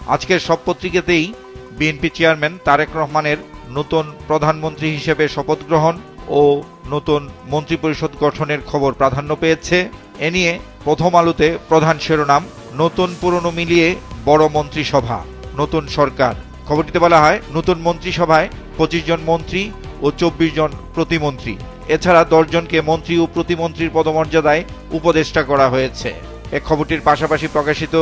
আজকের সব পত্রিকাতেই BNP chairman Tarique রহমানের নতুন প্রধানমন্ত্রী হিসেবে শপথ গ্রহণ ও নতুন মন্ত্রিপরিষদ গঠনের খবর প্রাধান্য পেয়েছে। এ নিয়ে প্রথম আলোতে প্রধান শিরোনাম, নতুন পুরনো মিলিয়ে বড় মন্ত্রিসভা, নতুন সরকার। খবরটিতে বলা হয়, নতুন মন্ত্রিসভায় 25 জন মন্ত্রী ও 24 জন প্রতিমন্ত্রী, এছাড়া 10 জনকে মন্ত্রী ও প্রতিমন্ত্রীর পদমর্যাদায় উপদেষ্টা করা হয়েছে। এ খবরটির পাশাপাশি প্রকাশিত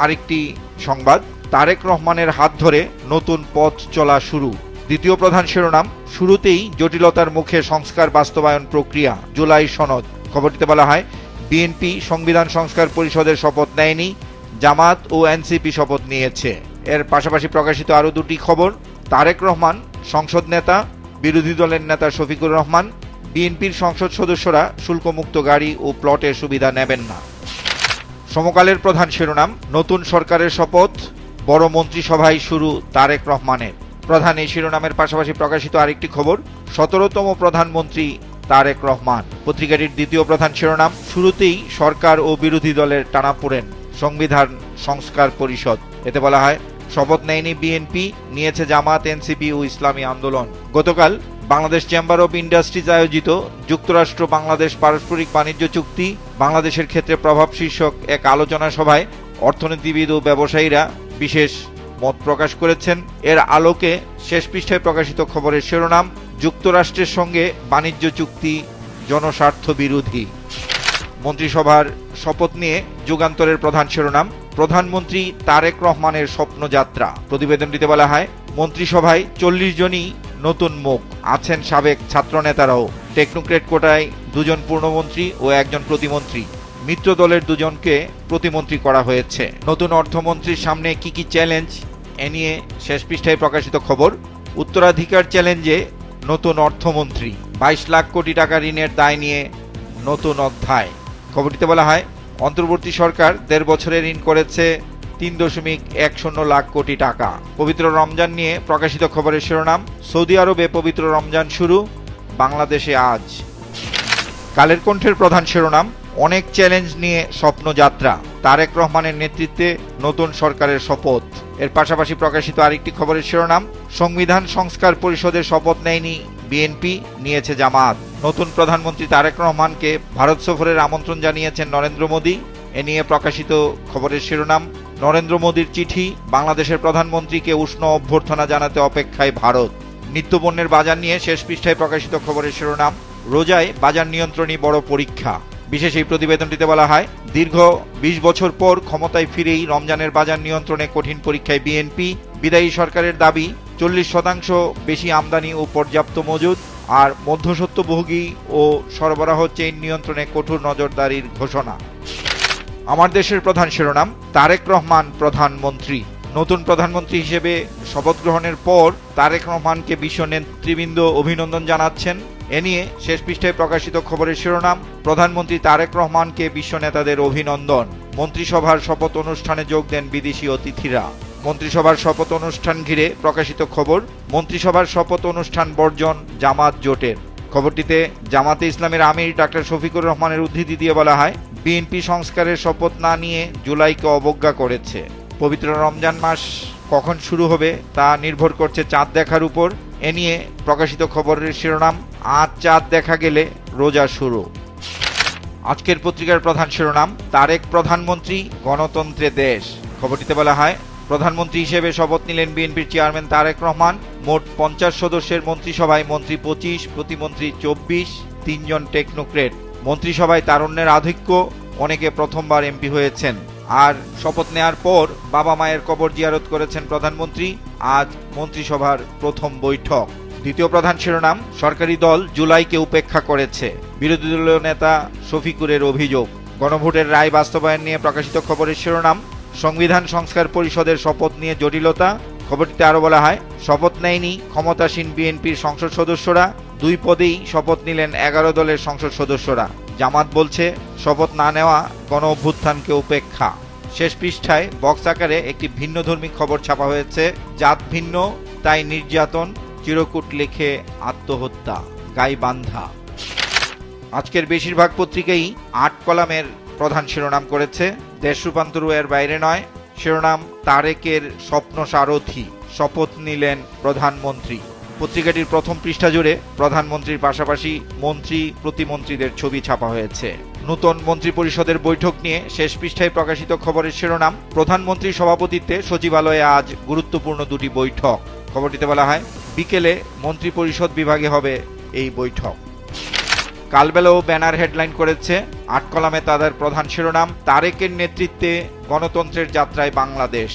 আরেকটি সংবাদ, তারেক রহমানের হাত ধরে নতুন পথ চলা শুরু। দ্বিতীয় প্রধান শিরোনাম, শুরুতেই জটিলতার মুখে সংস্কার বাস্তবায়ন প্রক্রিয়া, জুলাই সনদ। খবরটিতে বলা হয়, বিএনপি সংবিধান সংস্কার পরিষদের শপথ নেয়নি, জামাত ও এনসিপি শপথ নিয়েছে। এর পাশাপাশি প্রকাশিত আরও দুটি খবর, তারেক রহমান সংসদ নেতা, বিরোধী দলের নেতা শফিকুর রহমান, বিএনপির সংসদ সদস্যরা শুল্কমুক্ত গাড়ি ও প্লটের সুবিধা নেবেন না। সমকালের প্রধান শিরোনাম, নতুন সরকারের শপথ, বড় মন্ত্রিসভায় শুরু তারেক রহমানের। প্রধান এই শিরোনামের পাশাপাশি প্রকাশিত আরেকটি খবর, 17তম প্রধানমন্ত্রী তারেক রহমান। পত্রিকাটির দ্বিতীয় প্রধান শিরোনাম, শুরুতেই সরকার ও বিরোধী দলের টানাপোড়েন, সংবিধান সংস্কার পরিষদ। এতে বলা হয়, শপথ নেয়নি বিএনপি, নিয়েছে জামাত, এনসিপি ও ইসলামী আন্দোলন। গতকাল বাংলাদেশ চেম্বার অব ইন্ডাস্ট্রিজ আয়োজিত যুক্তরাষ্ট্র বাংলাদেশ পারস্পরিক বাণিজ্য চুক্তি বাংলাদেশের ক্ষেত্রে প্রভাব শীর্ষক এক আলোচনা সভায় অর্থনীতিবিদ ও ব্যবসায়ীরা বিশেষ মত প্রকাশ করেছেন। এর আলোকে শেষ পৃষ্ঠায় প্রকাশিত খবরের শিরোনাম, যুক্তরাষ্ট্রের সঙ্গে বাণিজ্য চুক্তি জনস্বার্থ বিরোধী। মন্ত্রিসভার শপথ নিয়ে যুগান্তরের প্রধান শিরোনাম, প্রধানমন্ত্রী তারেক রহমানের স্বপ্নযাত্রা। প্রতিবেদনটিতে বলা হয়, মন্ত্রিসভায় 40 জনই নতুন মুখ, আছেন সাবেক ছাত্রনেতারাও। টেকনোক্রেট কোটায় 2 জন পূর্ণমন্ত্রী ও 1 জন প্রতিমন্ত্রী, মিত্র দলের 2 জনকে প্রতিমন্ত্রী করা হয়েছে। নতুন অর্থমন্ত্রীর সামনে কি কি চ্যালেঞ্জ, এ নিয়ে শেষ পৃষ্ঠায় প্রকাশিত খবর, উত্তরাধিকার চ্যালেঞ্জে নতুন অর্থমন্ত্রী, 22 লাখ কোটি টাকা ঋণের দায় নিয়ে নতুন অধ্যায়। খবরটিতে বলা হয়, অন্তর্বর্তী সরকার 1.5 বছরে ঋণ করেছে 3.10 লাখ কোটি টাকা। পবিত্র রমজান নিয়ে প্রকাশিত খবরের শিরোনাম, সৌদি আরবে পবিত্র রমজান শুরু, বাংলাদেশে আজ। কালের কণ্ঠের প্রধান শিরোনাম, অনেক চ্যালেঞ্জ নিয়ে স্বপ্নযাত্রা, তারেক রহমানের নেতৃত্বে নতুন সরকারের শপথ। এর পাশাপাশি প্রকাশিত আরেকটি খবরের শিরোনাম, সংবিধান সংস্কার পরিষদের শপথ নেয়নি বিএনপি, নিয়েছে জামাত। নতুন প্রধানমন্ত্রী তারেক রহমানকে ভারত সফরের আমন্ত্রণ জানিয়েছেন নরেন্দ্র মোদী। এ নিয়ে প্রকাশিত খবরের শিরোনাম, নরেন্দ্র মোদীর চিঠি, বাংলাদেশের প্রধানমন্ত্রীকে উষ্ণ অভ্যর্থনা জানাতে অপেক্ষায় ভারত। নিত্যপণ্যের বাজার নিয়ে শেষ পৃষ্ঠায় প্রকাশিত খবরের শিরোনাম, রোজায় বাজার নিয়ন্ত্রণই বড় পরীক্ষা। বিশেষ এই প্রতিবেদনটিতে বলা হয়, দীর্ঘ 20 বছর পর ক্ষমতায় ফিরেই রমজানের বাজার নিয়ন্ত্রণে কঠিন পরীক্ষায় বিএনপি। বিদায়ী সরকারের দাবি, 40% বেশি আমদানি ও পর্যাপ্ত মজুদ, আর মধ্যস্বত্বভোগী ও সরবরাহ চেইন নিয়ন্ত্রণে কঠোর নজরদারির ঘোষণা। আমার দেশের প্রধান শিরোনাম, তারেক রহমান প্রধানমন্ত্রী। নতুন প্রধানমন্ত্রী হিসেবে শপথ গ্রহণের পর তারেক রহমানকে বিশ্ব নেতৃবৃন্দ অভিনন্দন জানাচ্ছেন। এ নিয়ে শেষ পৃষ্ঠায় প্রকাশিত খবরের শিরোনাম, প্রধানমন্ত্রী তারেক রহমানকে বিশ্ব নেতাদের অভিনন্দন। মন্ত্রিসভার শপথ অনুষ্ঠানে যোগ দেন বিদেশি অতিথিরা। মন্ত্রিসভার শপথ অনুষ্ঠান ঘিরে প্রকাশিত খবর, মন্ত্রিসভার শপথ অনুষ্ঠান বর্জন জামাত জোটের। খবরটিতে জামাতে ইসলামের আমির ডাক্তার শফিকুর রহমানের উদ্ধৃতি দিয়ে বলা হয়, বিএনপি সংস্কারের শপথ না নিয়ে জুলাইকে অবজ্ঞা করেছে। পবিত্র রমজান মাস কখন শুরু হবে তা নির্ভর করছে চাঁদ দেখার উপর। এ নিয়ে প্রকাশিত খবরের শিরোনাম, আজ চাঁদ দেখা গেলে রোজা শুরু। আজকের পত্রিকার প্রধান শিরোনাম, তারেক প্রধানমন্ত্রী, গণতন্ত্রে দেশ। খবরটিতে বলা হয়, প্রধানমন্ত্রী হিসেবে শপথ নিলেন বিএনপির চেয়ারম্যান তারেক রহমান। মোট 50 সদস্যের মন্ত্রিসভায় মন্ত্রী 25, প্রতিমন্ত্রী 24, 3 জন টেকনোক্রেট। মন্ত্রিসভায় তারুণ্যের আধিক্য, অনেকে প্রথমবার এমপি হয়েছেন। আর শপথ নেয়ার পর বাবা মায়ের কবর জিয়ারত করেছেন প্রধানমন্ত্রী। আজ মন্ত্রিসভার প্রথম বৈঠক। দ্বিতীয় প্রধান শিরোনাম, সরকারি দল জুলাইকে উপেক্ষা করেছে, বিরোধী দলীয় নেতা শফিকুরের অভিযোগ। গণভোটের রায় বাস্তবায়ন নিয়ে প্রকাশিত খবরের শিরোনাম, সংবিধান সংস্কার পরিষদের শপথ নিয়ে জটিলতা। খবরটিতে আরো বলা হয়, শপথ নেয়নি ক্ষমতাসীন বিএনপির সংসদ সদস্যরা, 2 পদেই শপথ নিলেন 11 দলের সংসদ সদস্যরা। জামাত বলছে, শপথ না নেওয়া গণ অভ্যুত্থানকে উপেক্ষা। শেষ পৃষ্ঠায় বক্স আকারে একটি ভিন্নধর্মী খবর ছাপা হয়েছে, জাত ভিন্ন তাই নির্যাতন, চিরকুট লিখে আত্মহত্যা, গাইবান্ধা। আজকের বেশিরভাগ পত্রিকাই 8 কলামের প্রধান শিরোনাম করেছে। দেশ রূপান্তর এর বাইরে নয়, শিরোনাম তারেকের স্বপ্ন সারথি, শপথ নিলেন প্রধানমন্ত্রী। পত্রিকাটির প্রথম পৃষ্ঠা জুড়ে প্রধানমন্ত্রীর পাশাপাশি মন্ত্রী প্রতিমন্ত্রীদের ছবি ছাপা হয়েছে। নতুন মন্ত্রিপরিষদের বৈঠক নিয়ে শেষ পৃষ্ঠায় প্রকাশিত খবরের শিরোনাম প্রধানমন্ত্রীর সভাপতিত্বে সচিবালয়ে আজ গুরুত্বপূর্ণ দুটি বৈঠক। খবরটিতে বলা হয় বিকেলে মন্ত্রিপরিষদ বিভাগে হবে এই বৈঠক। কালবেলাও ব্যানার হেডলাইন করেছে ৮ কলামে তাদের প্রধান শিরোনাম তারেকের নেতৃত্বে গণতন্ত্রের যাত্রায় বাংলাদেশ।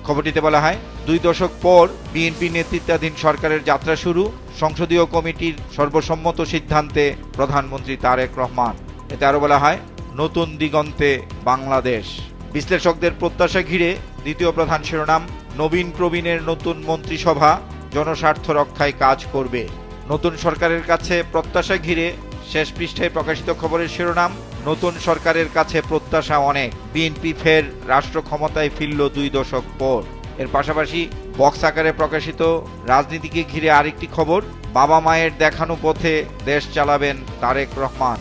খবরটিতে বলা হয় ২ দশক পর বিএনপি নেতৃত্বাধীন সরকারের যাত্রা শুরু, সংসদীয় কমিটির সর্বসম্মত সিদ্ধান্তে প্রধানমন্ত্রী তারেক রহমান। এতে আরো বলা হয় নতুন দিগন্তে বাংলাদেশ। বিশ্লেষকদের প্রত্যাশা ঘিরে দ্বিতীয় প্রধান শিরোনাম নবীন প্রবীণের নতুন মন্ত্রিসভা জনস্বার্থ রক্ষায় কাজ করবে। নতুন সরকারের কাছে প্রত্যাশা ঘিরে শেষ পৃষ্ঠায় প্রকাশিত খবরের শিরোনাম নতুন সরকারের কাছে প্রত্যাশা অনেক, বিএনপি ফের রাষ্ট্র ক্ষমতায় ফিরল ২ দশক পর। এর পাশাপাশি বক্স আকারে প্রকাশিত রাজনীতিকে ঘিরে আরেকটি খবর বাবা মায়ের দেখানো পথে দেশ চালাবেন তারেক রহমান।